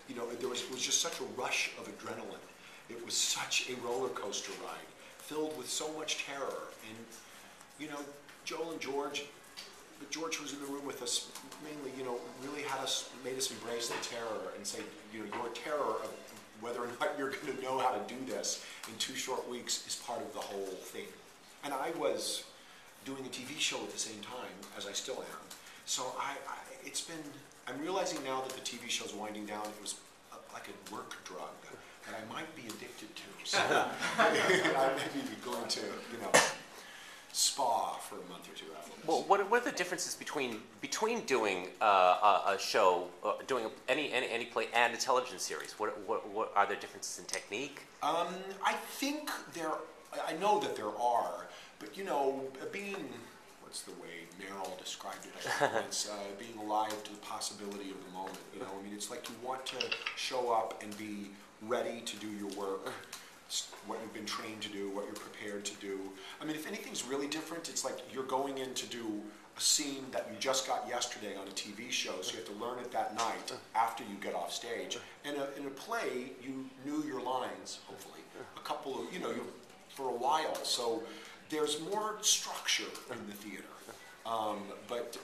you know, it was just such a rush of adrenaline. It was such a roller coaster ride, filled with so much terror. And, you know, Joel and George, but George was in the room with us mainly, you know, really made us embrace the terror and say, you know, your terror of whether or not you're going to know how to do this in 2 short weeks is part of the whole thing. And I was doing a TV show at the same time, as I still am. So I'm realizing now that the TV show's winding down, it was like a work drug that I might be addicted to. So I may be going to, you know, spa for a month or 2 after this. Well, what are the differences between doing a show, doing any play and a television series? What are there differences in technique? I think I know that there are, but you know, being, what's the way Meryl described it, I think once, being alive to the possibility of the moment. You know, I mean, it's like you want to show up and be ready to do your work. What you've been trained to do, what you're prepared to do. I mean, if anything's really different, it's like you're going in to do a scene that you just got yesterday on a TV show, so you have to learn it that night after you get off stage. And in a play, you knew your lines, hopefully, a couple of, you know, for a while. So there's more structure in the theater, but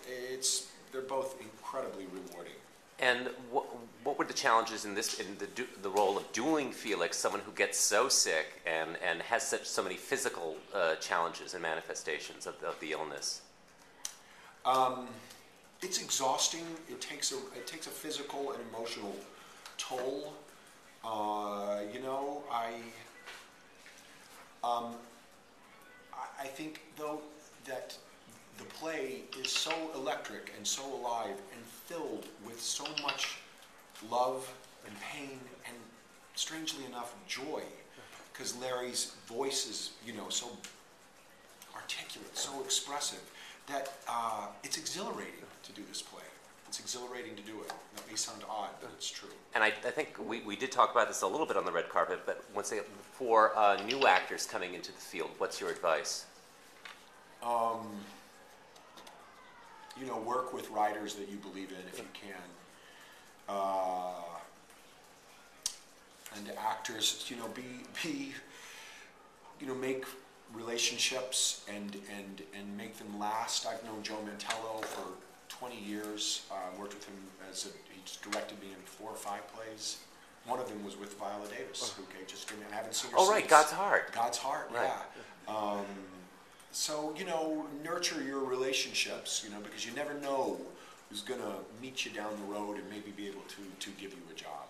they're both incredibly rewarding. And what were the challenges in the role of doing Felix, someone who gets so sick and has so many physical challenges and manifestations of the illness? It's exhausting. It takes a physical and emotional toll. You know, I think though that the play is so electric and so alive and filled with so much love and pain and, strangely enough, joy, because Larry's voice is, you know, so articulate, so expressive, that it's exhilarating to do this play. It's exhilarating to do it. That may sound odd, but it's true. And I think we did talk about this a little bit on the red carpet, but for new actors coming into the field, what's your advice? You know, work with writers that you believe in if you can. And actors, you know, make relationships and make them last. I've known Joe Mantello for 20 years. Worked with him he's directed me in 4 or 5 plays. One of them was with Viola Davis, who just came in. I haven't seen her since. Oh, right, God's Heart. God's Heart, right. Yeah. So, you know, nurture your relationships, you know, because you never know who's going to meet you down the road and maybe be able to give you a job.